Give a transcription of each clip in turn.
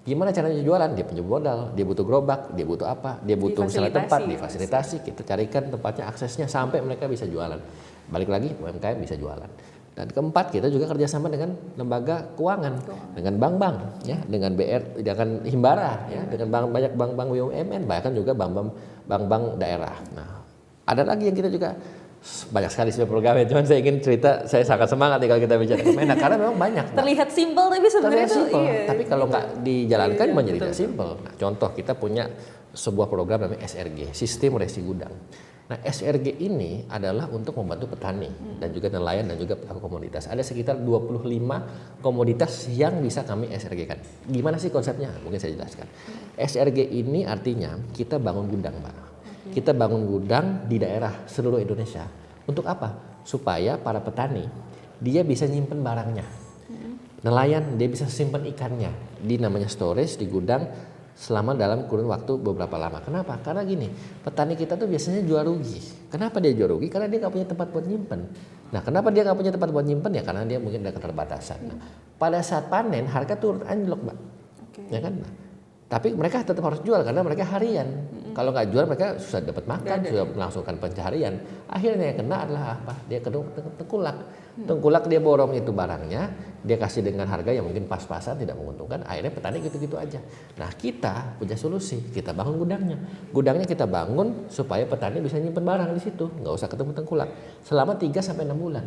Gimana caranya jualan? Dia punya modal, dia butuh gerobak, dia butuh apa? Dia butuh misalnya tempat, difasilitasi, kita carikan tempatnya, aksesnya sampai mereka bisa jualan. Balik lagi, UMKM bisa jualan. Dan keempat, kita juga kerjasama dengan lembaga keuangan, dengan bank-bank, ya, dengan BR, dengan Himbara, ya, dengan banyak bank-bank BUMN, bahkan juga bank-bank daerah. Nah, ada lagi yang kita juga banyak sekali sebenarnya programnya, cuman saya ingin cerita, saya sangat semangat nih kalau kita bicara Kemenak karena memang banyak. Terlihat simpel tapi sebenarnya itu tapi kalau nggak dijalankan menjadi tidak simpel. Nah, contoh kita punya sebuah program namanya SRG, Sistem Resi Gudang. Nah, SRG ini adalah untuk membantu petani dan juga nelayan dan juga pelaku komoditas. Ada sekitar 25 komoditas yang bisa kami SRG-kan. Gimana sih konsepnya? Mungkin saya jelaskan. SRG ini artinya kita bangun gudang, Mbak. Kita bangun gudang di daerah seluruh Indonesia. Untuk apa? Supaya para petani dia bisa nyimpen barangnya. Nelayan dia bisa simpan ikannya di namanya storage di gudang selama dalam kurun waktu beberapa lama. Kenapa? Karena gini, petani kita tuh biasanya jual rugi. Kenapa dia jual rugi? Karena dia nggak punya tempat buat nyimpen. Nah, kenapa dia nggak punya tempat buat nyimpen? Ya karena dia mungkin ada keterbatasan. Nah, pada saat panen harga turun anjlok, Mbak. Ya kan? Nah, tapi mereka tetap harus jual karena mereka harian. Kalau nggak jual mereka susah dapat makan, sudah melangsungkan pencaharian. Akhirnya yang kena adalah apa? Dia tengkulak. Tengkulak dia borong itu barangnya, dia kasih dengan harga yang mungkin pas-pasan tidak menguntungkan. Akhirnya petani gitu-gitu aja. Nah, kita punya solusi, kita bangun gudangnya. Gudangnya kita bangun supaya petani bisa nyimpen barang di situ, nggak usah ketemu tengkulak selama 3 sampai 6 bulan.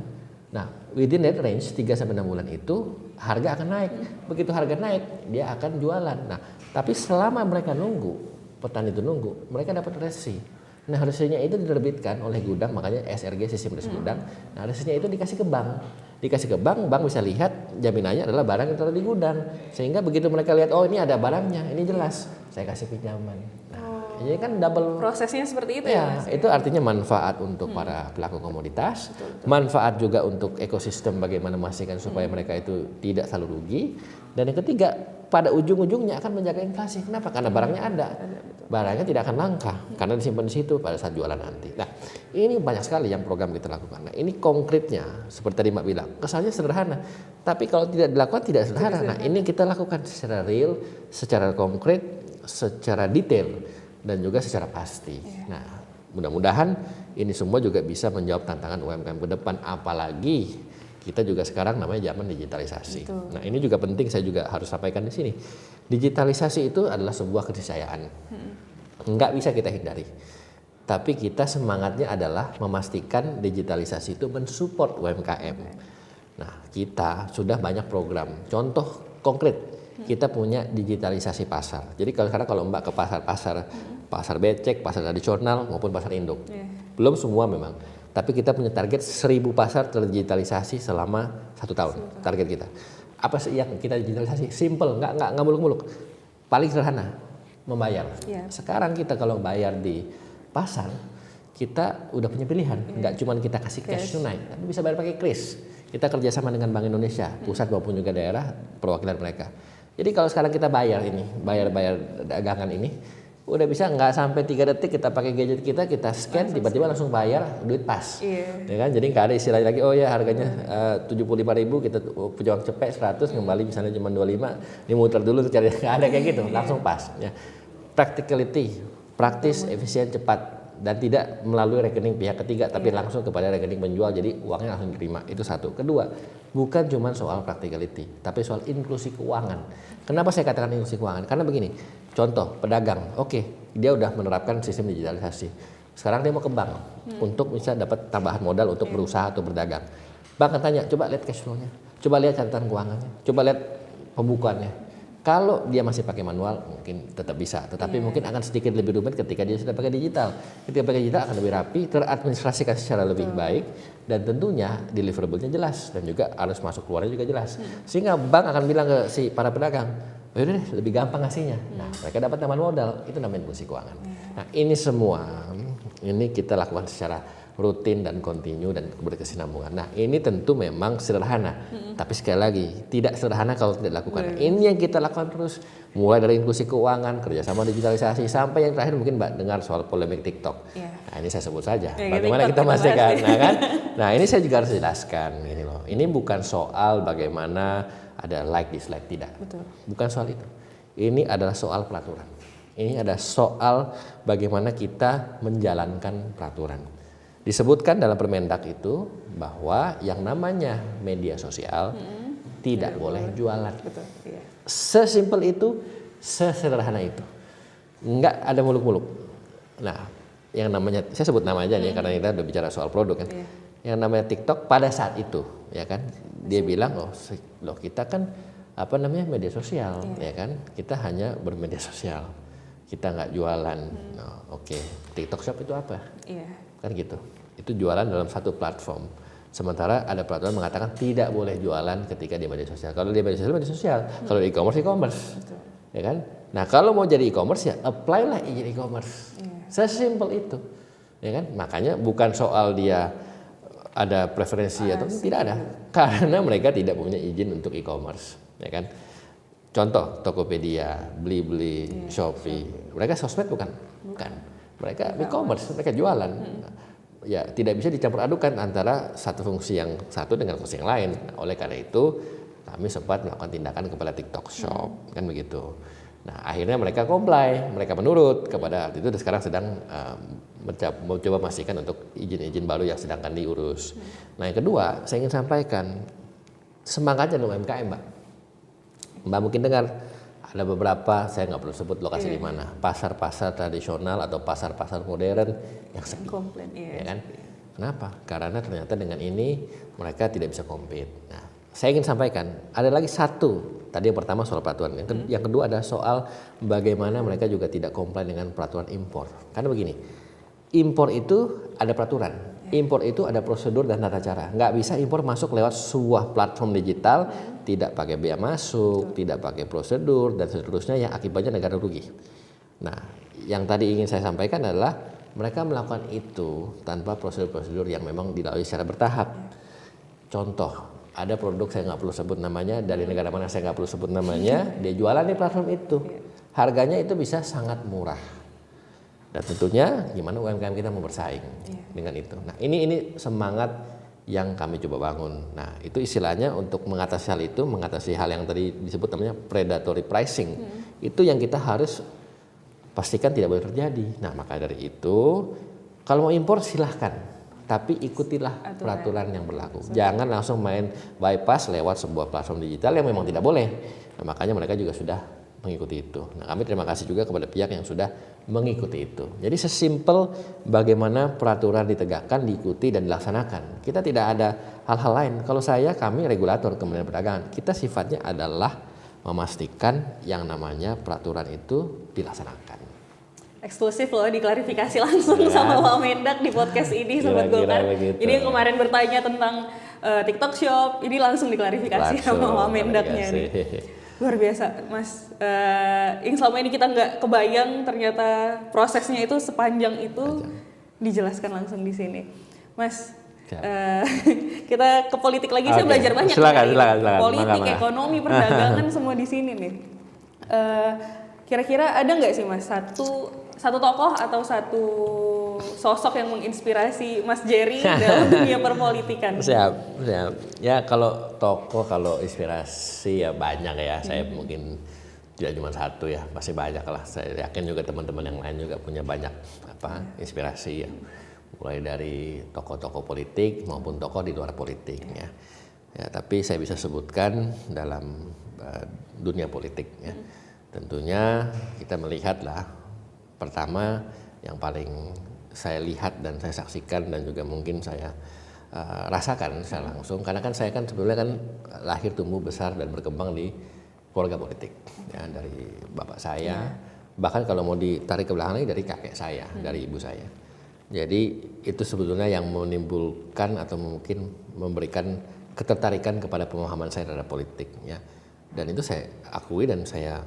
Nah, within that range 3 sampai 6 bulan itu harga akan naik. Begitu harga naik, dia akan jualan. Nah, tapi selama mereka nunggu, petani itu nunggu, mereka dapat resi. Nah, resinya itu diterbitkan oleh gudang, makanya SRG, Sistem Resi Gudang. Nah, resinya itu dikasih ke bank. Dikasih ke bank, bank bisa lihat jaminannya adalah barang yang taruh di gudang. Sehingga begitu mereka lihat, oh ini ada barangnya, ini jelas, saya kasih pinjaman. Nah, ini kan double. Prosesnya seperti itu ya, Mas? Itu artinya manfaat untuk para pelaku komoditas, manfaat juga untuk ekosistem bagaimana memastikan supaya mereka itu tidak selalu rugi. Dan yang ketiga, pada ujung-ujungnya akan menjaga inflasi. Kenapa? Karena barangnya ada. Barangnya tidak akan langka karena disimpan di situ pada saat jualan nanti. Nah, ini banyak sekali yang program kita lakukan. Nah, ini konkretnya seperti tadi Mbak bilang, kesannya sederhana. Tapi kalau tidak dilakukan tidak sederhana. Nah, ini kita lakukan secara real, secara konkret, secara detail dan juga secara pasti. Nah, mudah-mudahan ini semua juga bisa menjawab tantangan UMKM ke depan, apalagi kita juga sekarang namanya zaman digitalisasi. Betul. Nah, ini juga penting saya juga harus sampaikan di sini. Digitalisasi itu adalah sebuah keniscayaan. Enggak bisa kita hindari. Tapi kita semangatnya adalah memastikan digitalisasi itu mensupport UMKM. Nah, kita sudah banyak program. Contoh konkret, kita punya digitalisasi pasar. Jadi kalau Mbak ke pasar becek, pasar tradisional maupun pasar induk. Belum semua memang. Tapi kita punya target 1000 pasar terdigitalisasi selama 1 tahun. Target kita. Apa sih yang kita digitalisasi? Simple, nggak muluk-muluk. Paling sederhana, membayar. Sekarang kita kalau bayar di pasar, kita udah punya pilihan. Nggak cuma kita kasih cash tunai, tapi bisa bayar pakai kris. Kita kerjasama dengan Bank Indonesia, pusat maupun juga daerah, perwakilan mereka. Jadi kalau sekarang kita bayar dagangan ini, udah bisa nggak sampai 3 detik kita pakai gadget kita scan, tiba-tiba langsung bayar, duit pas. Ya kan? Jadi nggak ada istilah lagi, oh ya harganya 75.000, kita punya uang cepet 100, kembali misalnya cuma 25, dimuter dulu cari, nggak ada kayak gitu, langsung pas. Ya. Practicality, praktis, efisien, cepat, dan tidak melalui rekening pihak ketiga, tapi langsung kepada rekening penjual, jadi uangnya langsung diterima. Itu satu. Kedua, bukan cuma soal practicality, tapi soal inklusi keuangan. Kenapa saya katakan inklusi keuangan? Karena begini, contoh pedagang, dia udah menerapkan sistem digitalisasi. Sekarang dia mau ke bank untuk bisa dapat tambahan modal untuk berusaha atau berdagang. Bank akan tanya, coba lihat cash flow-nya, coba lihat catatan keuangannya, coba lihat pembukuannya. Kalau dia masih pakai manual mungkin tetap bisa, tetapi mungkin akan sedikit lebih rumit ketika dia sudah pakai digital. Ketika pakai digital akan lebih rapi, teradministrasikan secara lebih baik, dan tentunya deliverable-nya jelas dan juga arus masuk keluarnya juga jelas. Sehingga bank akan bilang ke si para pedagang, oh yaudah deh, lebih gampang ngasihnya. Nah, mereka dapat tambahan modal, itu namanya inklusi keuangan. Nah, ini semua ini kita lakukan secara rutin dan kontinu dan berkesinambungan. Nah, ini tentu memang sederhana, tapi sekali lagi tidak sederhana kalau tidak dilakukan. Ini yang kita lakukan terus, mulai dari inklusi keuangan, kerjasama digitalisasi, sampai yang terakhir mungkin Mbak dengar soal polemik TikTok. Nah, ini saya sebut saja. Bagaimana kita memastikan, kan? Nah, ini saya juga harus jelaskan ini loh. Ini bukan soal bagaimana ada like dislike, tidak. Bukan soal itu. Ini adalah soal peraturan. Ini ada soal bagaimana kita menjalankan peraturan. Disebutkan dalam Permendak itu bahwa yang namanya media sosial tidak boleh jualan. Betul. Iya. Sesimpel itu, sesederhana itu. Enggak ada muluk-muluk. Nah, yang namanya, saya sebut nama aja nih karena kita udah bicara soal produk kan. Iya. Yang namanya TikTok pada saat itu, ya kan, dia bilang, loh kita kan apa namanya media sosial, ya kan, kita hanya bermedia sosial, kita nggak jualan. Oke. TikTok Shop itu apa? Iya. Kan gitu. Itu jualan dalam satu platform. Sementara ada peraturan mengatakan tidak boleh jualan ketika di media sosial. Kalau di media sosial, kalau di e-commerce. Betul. Ya kan? Nah, kalau mau jadi e-commerce ya apply lah izin e-commerce. Sesimpel itu. Ya kan? Makanya bukan soal dia ada preferensi atau tidak ada. Karena mereka tidak punya izin untuk e-commerce, ya kan? Contoh Tokopedia, Blibli, Shopee. Mereka sosmed bukan? Bukan. Mereka e-commerce, mereka jualan. Ya, tidak bisa dicampur adukan antara satu fungsi yang satu dengan fungsi yang lain. Nah, oleh karena itu kami sempat melakukan tindakan kepada TikTok Shop, kan begitu. Nah, akhirnya mereka comply, mereka menurut kepada itu dan sekarang sedang mencoba memastikan untuk izin-izin baru yang sedang akan diurus. Nah, yang kedua, saya ingin sampaikan semangatnya untuk UMKM, Mbak. Mbak mungkin dengar ada beberapa, saya nggak perlu sebut lokasi di mana, pasar-pasar tradisional atau pasar-pasar modern yang sepi, komplain, ya kan? Kenapa? Karena ternyata dengan ini mereka tidak bisa compete. Nah, saya ingin sampaikan ada lagi satu. Tadi yang pertama soal peraturan, yang kedua adalah soal bagaimana mereka juga tidak komplain dengan peraturan impor. Karena begini, impor itu ada peraturan, impor itu ada prosedur dan tata cara. Nggak bisa impor masuk lewat sebuah platform digital, tidak pakai bea masuk, tidak pakai prosedur dan seterusnya yang akibatnya negara rugi. Nah, yang tadi ingin saya sampaikan adalah mereka melakukan itu tanpa prosedur-prosedur yang memang dilalui secara bertahap. Contoh, ada produk saya nggak perlu sebut namanya dari negara mana saya nggak perlu sebut namanya, dia jualan di platform itu, harganya itu bisa sangat murah. Dan tentunya gimana UMKM kita mau bersaing dengan itu. Nah, ini semangat yang kami coba bangun. Nah, itu istilahnya untuk mengatasi hal itu, mengatasi hal yang tadi disebut namanya predatory pricing. Itu yang kita harus pastikan tidak boleh terjadi. Nah, maka dari itu kalau mau impor silahkan, tapi ikutilah peraturan yang berlaku. Jangan langsung main bypass lewat sebuah platform digital yang memang tidak boleh. Nah, makanya mereka juga sudah mengikuti itu. Nah, kami terima kasih juga kepada pihak yang sudah mengikuti itu. Jadi sesimpel bagaimana peraturan ditegakkan, diikuti dan dilaksanakan. Kita tidak ada hal-hal lain. Kalau kami regulator Kementerian Perdagangan, kita sifatnya adalah memastikan yang namanya peraturan itu dilaksanakan. Eksklusif loh, diklarifikasi langsung sama Pak Mendak di podcast ini, Sobat Golkar. Jadi yang kemarin bertanya tentang TikTok Shop, ini langsung diklarifikasi sama Pak Mendaknya nih. Luar biasa, Mas. Yang selama ini kita nggak kebayang ternyata prosesnya itu sepanjang itu dijelaskan langsung di sini, Mas. Kita ke politik lagi, saya belajar banyak. Silakan. Politik, ekonomi, perdagangan semua di sini nih. Kira-kira ada nggak sih, Mas, satu tokoh atau satu sosok yang menginspirasi Mas Jerry dalam dunia perpolitikan? Siap. Ya kalau tokoh, kalau inspirasi ya banyak ya. Saya mungkin tidak cuma satu ya, masih banyak lah. Saya yakin juga teman-teman yang lain juga punya banyak inspirasi ya. Mulai dari tokoh-tokoh politik maupun tokoh di luar politik ya. Ya, tapi saya bisa sebutkan dalam dunia politik ya. Tentunya kita melihatlah, pertama yang paling saya lihat dan saya saksikan dan juga mungkin saya rasakan secara langsung, karena kan saya kan sebetulnya kan lahir tumbuh besar dan berkembang di keluarga politik ya, dari bapak saya, bahkan kalau mau ditarik ke belakang lagi dari kakek saya, dari ibu saya. Jadi itu sebetulnya yang menimbulkan atau mungkin memberikan ketertarikan kepada pemahaman saya terhadap politik ya. Dan itu saya akui dan saya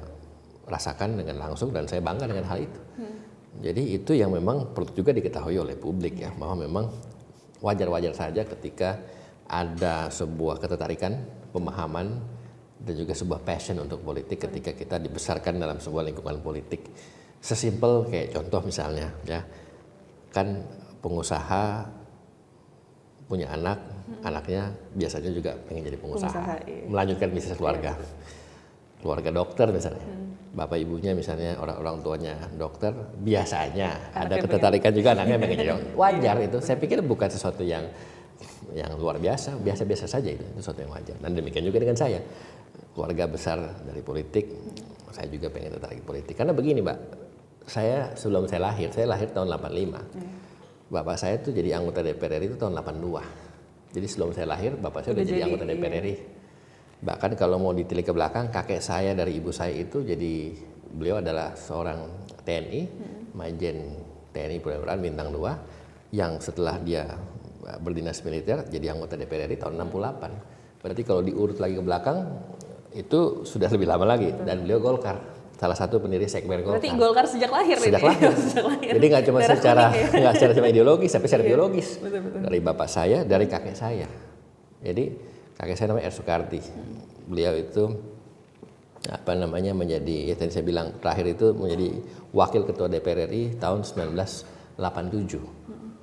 rasakan dengan langsung dan saya bangga dengan hal itu. Jadi itu yang memang perlu juga diketahui oleh publik ya, bahwa memang wajar-wajar saja ketika ada sebuah ketertarikan, pemahaman dan juga sebuah passion untuk politik ketika kita dibesarkan dalam sebuah lingkungan politik. Sesimpel kayak contoh misalnya ya, kan pengusaha punya anak, anaknya biasanya juga pengen jadi pengusaha, melanjutkan bisnis keluarga dokter misalnya. bapak ibunya misalnya orang tuanya dokter, biasanya ada Anaknya ketertarikan juga anaknya pengen jadi wajar itu. Saya pikir bukan sesuatu yang luar biasa, biasa saja itu sesuatu yang wajar. Dan demikian juga dengan saya, keluarga besar dari politik, saya juga pengen tertarik politik. Karena begini Mbak, saya sebelum saya lahir tahun 85. Bapak saya tuh jadi anggota DPR RI itu tahun 82. Jadi sebelum saya lahir, bapak saya udah jadi anggota DPR RI. Bahkan kalau mau ditilik ke belakang, kakek saya dari ibu saya itu beliau adalah seorang TNI, Majen TNI Purnawirawan bintang 2, yang setelah dia berdinas militer jadi anggota DPR RI tahun 68. Berarti kalau diurut lagi ke belakang itu sudah lebih lama lagi. Dan beliau Golkar, salah satu pendiri Sekber Golkar. Berarti Golkar sejak lahir. Sejak lahir. Jadi nggak cuma secara ideologis, tapi secara biologis. Betul. Dari bapak saya, dari kakek saya. Jadi kakek saya namanya R. Soekardi. Beliau itu menjadi, ya tadi saya bilang terakhir itu menjadi wakil ketua DPR RI tahun 1987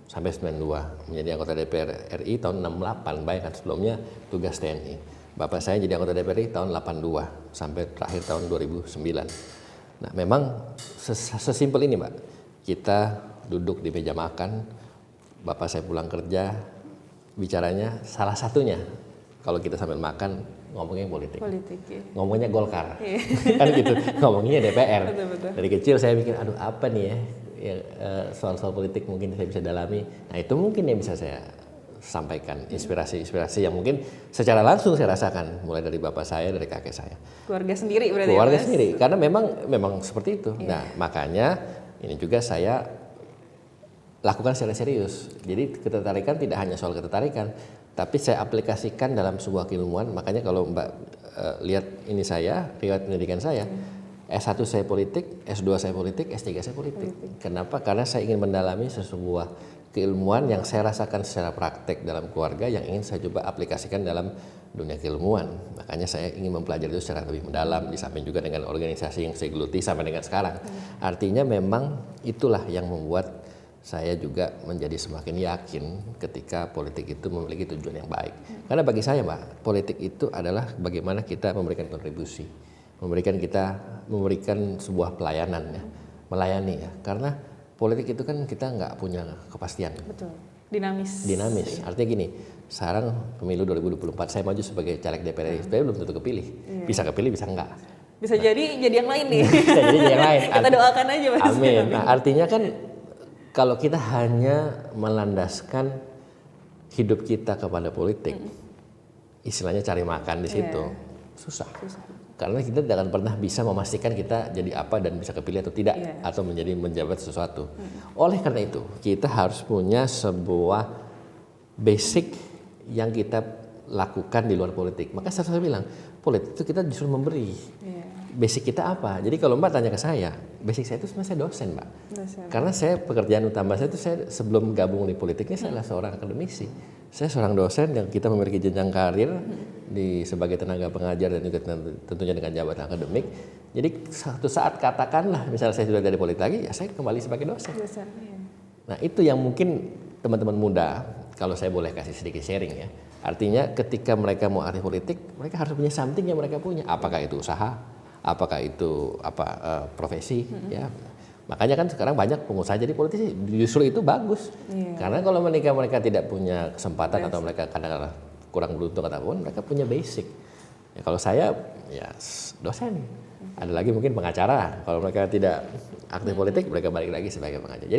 sampai 92, menjadi anggota DPR RI tahun 68. Bayangkan sebelumnya tugas TNI. Bapak saya jadi anggota DPR RI tahun 82 sampai terakhir tahun 2009. Nah, memang sesimpel ini, Mbak. Kita duduk di meja makan, bapak saya pulang kerja, bicaranya salah satunya kalau kita sambil makan ngomongnya politik ya. Ngomongnya Golkar, kan gitu, ngomongnya DPR. Betul. Dari kecil saya mikir, aduh apa nih ya soal-soal politik mungkin saya bisa dalami. Nah itu mungkin yang bisa saya sampaikan, inspirasi yang mungkin secara langsung saya rasakan mulai dari bapak saya, dari kakek saya. Keluarga sendiri berarti. Keluarga sendiri, karena memang seperti itu. Nah makanya ini juga saya lakukan secara serius. Jadi ketertarikan tidak hanya soal ketertarikan, tapi saya aplikasikan dalam sebuah keilmuan. Makanya kalau Mbak lihat ini saya, riwayat pendidikan saya, S1 saya politik, S2 saya politik, S3 saya politik. Kenapa? Karena saya ingin mendalami sebuah keilmuan yang saya rasakan secara praktek dalam keluarga yang ingin saya coba aplikasikan dalam dunia keilmuan. Makanya saya ingin mempelajari itu secara lebih mendalam, di samping juga dengan organisasi yang saya geluti sampai dengan sekarang. Artinya memang itulah yang membuat saya juga menjadi semakin yakin ketika politik itu memiliki tujuan yang baik. Karena bagi saya, Mbak, politik itu adalah bagaimana kita memberikan kontribusi, memberikan sebuah pelayanan ya, melayani ya. Karena politik itu kan kita nggak punya kepastian. Betul. Dinamis. Iya. Artinya gini, sekarang pemilu 2024 saya maju sebagai caleg DPR RI, sebenarnya belum tentu kepilih. Iya. Bisa kepilih, bisa enggak. Bisa jadi yang lain nih. Bisa jadi yang lain. Kita doakan aja Mas. Amin. Nah, artinya kan kalau kita hanya melandaskan hidup kita kepada politik, istilahnya cari makan di situ, susah. Karena kita tidak akan pernah bisa memastikan kita jadi apa dan bisa kepilih atau tidak, atau menjabat sesuatu. Oleh karena itu, kita harus punya sebuah basic yang kita lakukan di luar politik. Maka saya bilang, politik itu kita justru memberi. Basic kita apa? Jadi kalau Mbak tanya ke saya, basic saya itu sebenarnya saya dosen, Mbak. Karena saya pekerjaan utama saya itu saya sebelum gabung di politiknya saya adalah seorang akademisi. Saya seorang dosen yang kita memiliki jenjang karir sebagai tenaga pengajar dan juga tentunya dengan jabatan akademik. Jadi suatu saat katakanlah misalnya saya sudah dari politik lagi, ya saya kembali sebagai dosen. Nah itu yang mungkin teman-teman muda, kalau saya boleh kasih sedikit sharing ya. Artinya ketika mereka mau aktif politik, mereka harus punya something yang mereka punya. Apakah itu usaha? Apakah itu profesi? Ya. Makanya kan sekarang banyak pengusaha jadi politisi, justru itu bagus. Karena kalau mereka tidak punya kesempatan atau mereka kadang-kadang kurang beruntung ataupun mereka punya basic. Ya, kalau saya ya dosen, ada lagi mungkin pengacara. Kalau mereka tidak aktif politik, mereka balik lagi sebagai pengacara.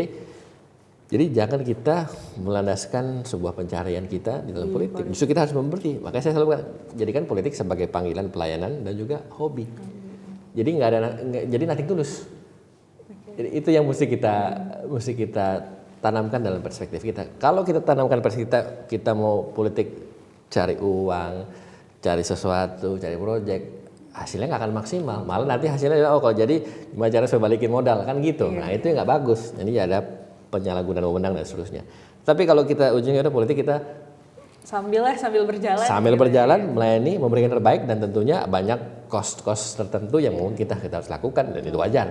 Jadi jangan kita melandaskan sebuah pencaharian kita di dalam politik. Justru kita harus memberi. Makanya saya selalu jadikan politik sebagai panggilan pelayanan dan juga hobi. Jadi jadi nothing tulus. Jadi itu yang mesti kita tanamkan dalam perspektif kita. Kalau kita tanamkan perspektif kita mau politik cari uang, cari sesuatu, cari proyek, hasilnya nggak akan maksimal. Malah nanti hasilnya kalau jadi gimana cara saya balikin modal kan gitu. Nah itu nggak bagus. Jadi ada penyalahgunaan wewenang dan seterusnya. Tapi kalau kita ujungnya politik kita sambil berjalan. Sambil berjalan melayani, memberikan terbaik dan tentunya banyak cost tertentu yang mungkin kita harus lakukan dan itu wajar.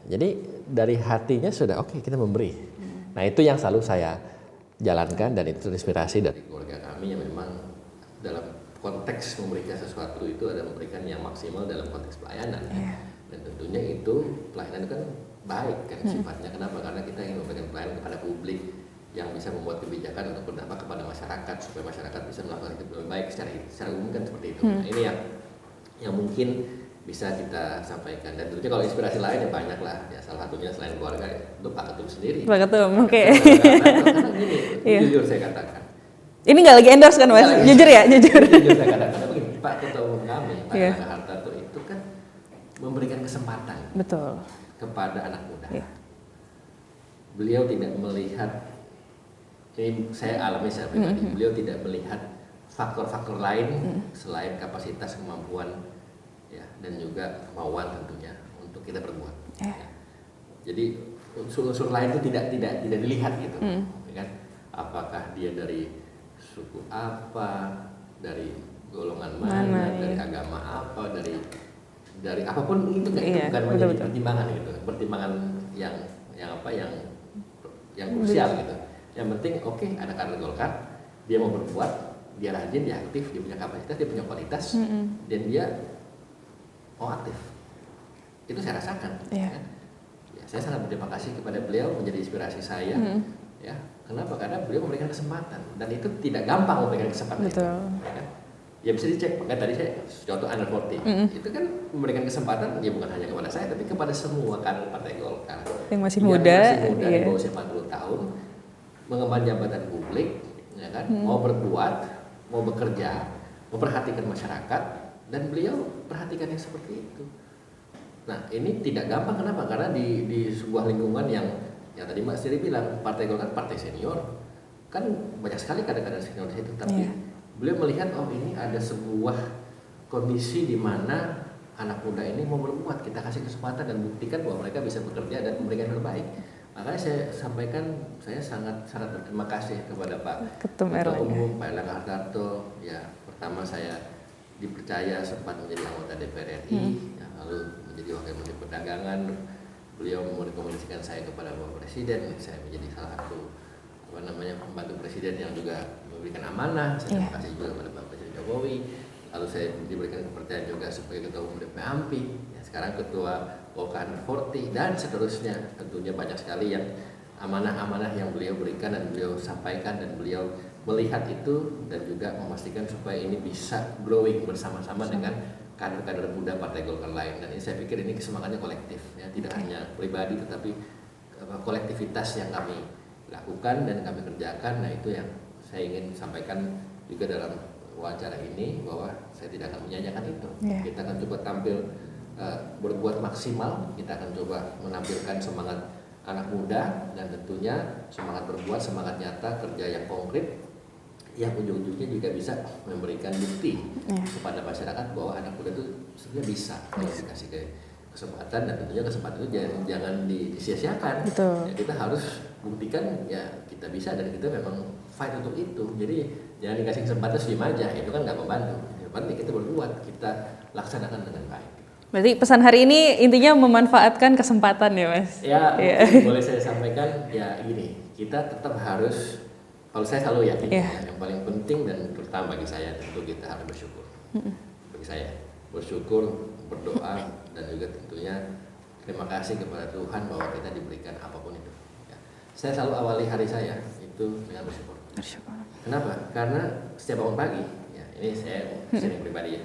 Jadi dari hatinya sudah oke, kita memberi. Nah itu yang selalu saya jalankan dan itu inspirasi dari keluarga kami yang memang dalam konteks memberikan sesuatu itu ada memberikan yang maksimal dalam konteks pelayanan. Dan tentunya itu pelayanan kan baik kan sifatnya. Kenapa? Karena kita ingin memberikan pelayanan kepada publik yang bisa membuat kebijakan untuk berdampak kepada masyarakat supaya masyarakat bisa melakukan hidup lebih baik secara umum kan seperti itu. Nah, ini yang mungkin bisa kita sampaikan. Dan tentunya kalau inspirasi lain ya banyak lah. Ya salah satunya selain keluarga itu Pak Ketum sendiri. Pak Ketum, oke. Karena gini, jujur saya katakan. Ini nggak lagi endorse kan Mas? Jujur ya, jujur. Jujur saya katakan, karena begini, Pak Ketum kami, Pak Erlangga Hartarto itu kan memberikan kesempatan Betul. kepada anak muda. Iya. Beliau tidak melihat, ini saya alami secara pribadi, beliau tidak melihat faktor-faktor lain selain kapasitas, kemampuan, ya, dan juga kemauan tentunya untuk kita berbuat. Ya. Jadi unsur-unsur lain itu tidak dilihat gitu, ya kan? Apakah dia dari suku apa, dari golongan mana, dari agama apa, dari apapun itu kan itu bukan menjadi pertimbangan gitu, pertimbangan yang krusial gitu. Yang penting oke, ada kader Golkar, dia mau berbuat, dia rajin, dia aktif, dia punya kapasitas, dia punya kualitas, dan dia mau aktif. Itu saya rasakan. Kan? Ya, saya sangat berterima kasih kepada beliau, menjadi inspirasi saya. Ya, kenapa? Karena beliau memberikan kesempatan, dan itu tidak gampang memberikan kesempatan. Betul. Itu, ya kan? Ya bisa dicek, makanya tadi saya contoh under 40 itu kan memberikan kesempatan ya bukan hanya kepada saya tapi kepada semua kader Partai Golkar yang masih muda di bawah usia 40 tahun mengemban jabatan publik, ya kan, mau berbuat, mau bekerja, memperhatikan masyarakat, dan beliau perhatikannya seperti itu. Nah ini tidak gampang, kenapa? Karena di sebuah lingkungan yang tadi Mas Siri bilang Partai Golkar partai senior, kan banyak sekali kader-kader senior di situ, tapi beliau melihat ini ada sebuah kondisi di mana anak muda ini mau berbuat, kita kasih kesempatan dan buktikan bahwa mereka bisa bekerja dan memberikan yang terbaik. Makanya saya sampaikan, saya sangat berterima kasih kepada Pak Ketua Umum Pak Erlangga Hartarto. Ya, pertama saya dipercaya sempat menjadi anggota DPR RI, ya, lalu menjadi wakil menteri perdagangan. Beliau merekomendasikan saya kepada Bapak Presiden, saya menjadi salah satu pembantu Presiden yang juga memberikan amanah. Saya terima kasih juga kepada Bapak Presiden Jokowi. Lalu saya diberikan kepercayaan juga sebagai Ketua Umum DP AMPI, ya, sekarang Ketua Golkar 40 dan seterusnya. Tentunya banyak sekali yang amanah-amanah yang beliau berikan dan beliau sampaikan, dan beliau melihat itu dan juga memastikan supaya ini bisa growing bersama-sama dengan kader-kader muda Partai Golkar lain. Dan ini saya pikir ini kesemangatnya kolektif, ya, tidak hanya pribadi tetapi kolektivitas yang kami lakukan dan kami kerjakan. Nah itu yang saya ingin sampaikan juga dalam wawancara ini, bahwa saya tidak akan menyanyikan itu. Kita akan coba tampil berbuat maksimal, kita akan coba menampilkan semangat anak muda dan tentunya semangat berbuat, semangat nyata, kerja yang konkret yang ujung-ujungnya juga bisa memberikan bukti kepada masyarakat bahwa anak muda itu sebenarnya bisa kalau dikasih kesempatan, dan tentunya kesempatan itu jangan disia-siakan. Ya, kita harus buktikan ya kita bisa dan kita memang fight untuk itu. Jadi jangan dikasih kesempatan diem aja, itu kan nggak membantu. Yang penting kita berbuat, kita laksanakan dengan baik. Berarti pesan hari ini intinya memanfaatkan kesempatan ya Mas? Ya, boleh saya sampaikan ya gini, kita tetap harus, kalau saya selalu yakin yang paling penting dan terutama bagi saya tentu kita harus bersyukur. Bagi saya bersyukur, berdoa, dan juga tentunya terima kasih kepada Tuhan bahwa kita diberikan apapun itu. Ya. Saya selalu awali hari saya itu dengan bersyukur. Kenapa? Karena setiap bangun pagi, ya ini saya sharing pribadi ya.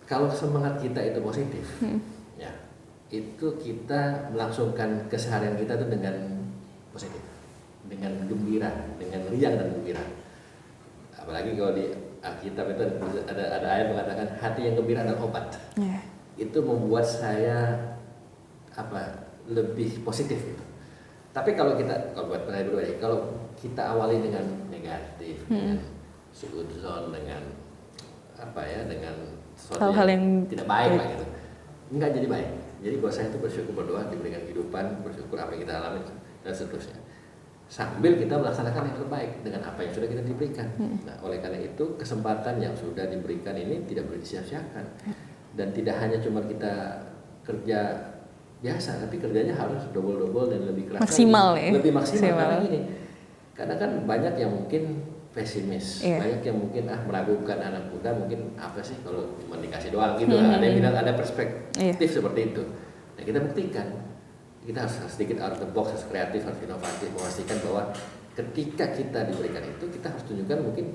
Kalau semangat kita itu positif, ya itu kita melangsungkan keseharian kita itu dengan positif, dengan gembira, dengan riang dan gembira. Apalagi kalau di Alkitab itu ada ayat mengatakan hati yang gembira adalah obat. Itu membuat saya lebih positif gitu. Tapi kalau buat saya berdua, kalau kita awali dengan negatif, dengan suudzon, dengan dengan hal-hal yang tidak baik lah gitu, nggak jadi baik. Jadi buat saya itu bersyukur, berdoa, diberikan kehidupan, bersyukur apa yang kita alami dan seterusnya. Sambil kita melaksanakan yang terbaik dengan apa yang sudah kita diberikan. Nah, oleh karena itu kesempatan yang sudah diberikan ini tidak boleh disia-siakan. Dan tidak hanya cuma kita kerja biasa, tapi kerjanya harus double dan lebih keras, maksimal lebih maksimal. Karena gini, karena kan banyak yang mungkin pesimis. Banyak yang mungkin meragukan anak muda, mungkin apa sih kalau cuma dikasih doang gitu. Ada yang bilang ada perspektif seperti itu. Nah, kita buktikan. Kita harus sedikit out of the box, harus kreatif, harus inovatif, memastikan bahwa ketika kita diberikan itu, kita harus tunjukkan mungkin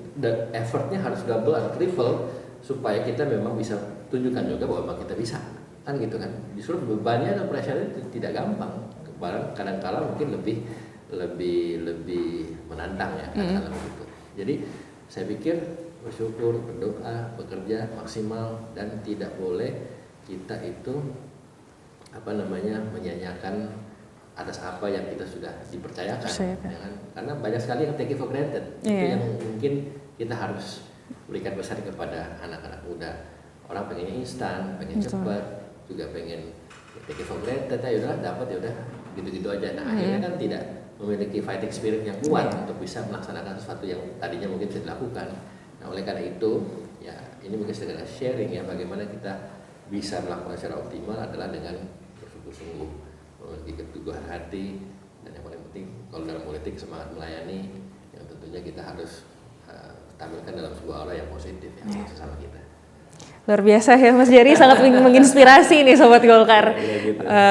effortnya harus double atau triple supaya kita memang bisa tunjukkan juga bahwa memang kita bisa, kan gitu kan. Justru bebannya dan pressure-nya tidak gampang, kadang-kala mungkin lebih menantang ya, kadang-kala begitu. Jadi saya pikir bersyukur, berdoa, bekerja maksimal, dan tidak boleh kita itu menyanyiakan atas apa yang kita sudah dipercayakan. Ya kan? Karena banyak sekali yang take it for granted. Itu yang mungkin kita harus berikan pesan kepada anak-anak muda. Orang pengennya instan, pengen cepat, juga pengen take it for granted. Yaudah dapat, yaudah gitu-gitu aja. Nah akhirnya kan tidak memiliki fighting spirit yang kuat untuk bisa melaksanakan sesuatu yang tadinya mungkin bisa dilakukan. Nah oleh karena itu, ya ini mungkin sedikit sharing ya, bagaimana kita bisa melakukan secara optimal adalah dengan bersungguh-sungguh, memiliki keteguhan hati, dan yang paling penting kalau dalam politik semangat melayani yang tentunya kita harus tampilkan dalam sebuah aura yang positif ya sesama kita. Luar biasa ya Mas Jerry, sangat menginspirasi nih Sobat Golkar.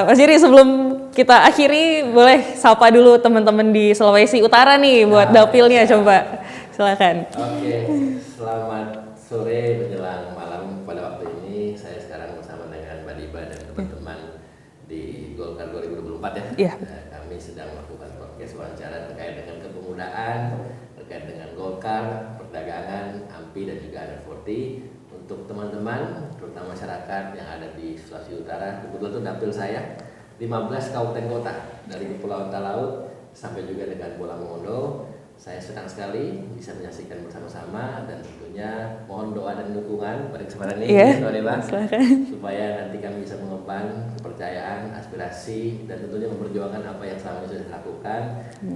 Mas Jerry, sebelum kita akhiri boleh sapa dulu teman-teman di Sulawesi Utara nih buat dapilnya, coba silakan. Oke, selamat sore menjelang malam pada waktu ini. Saya sekarang bersama dengan Mbak Diba dan teman-teman di Golkar 2024 ya. Kami sedang melakukan podcast wawancara terkait dengan kepemudaan, terkait dengan Golkar, perdagangan, AMPI dan juga Under 40. Untuk teman-teman, terutama masyarakat yang ada di Sulawesi Utara, kebetulan itu dapil saya 15 kabupaten kota dari Kepulauan Talaut sampai juga dengan Bola Mongondo. Saya senang sekali bisa menyaksikan bersama-sama, dan tentunya mohon doa dan dukungan pada kesempatan ini supaya nanti kami bisa mengemban kepercayaan, aspirasi, dan tentunya memperjuangkan apa yang selama ini sudah dilakukan.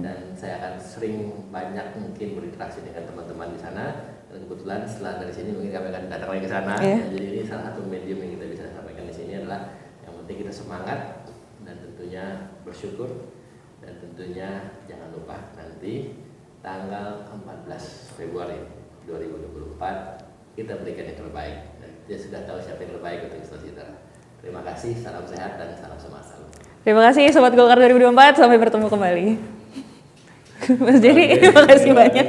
Dan saya akan sering banyak mungkin berinteraksi dengan teman-teman di sana. Dan kebetulan setelah dari sini mungkin kami akan datang lagi ke sana. Jadi ini salah satu medium yang kita bisa sampaikan di sini adalah yang penting kita semangat dan tentunya bersyukur, dan tentunya jangan lupa nanti tanggal 14 Februari 2024 kita berikan yang terbaik, dan dia sudah tahu siapa yang terbaik untuk Sulawesi Utara. Terima kasih, salam sehat dan salam semangat selalu. Terima kasih Sobat Golkar 2024, sampai bertemu kembali. Mas Jerry, terima kasih banyak.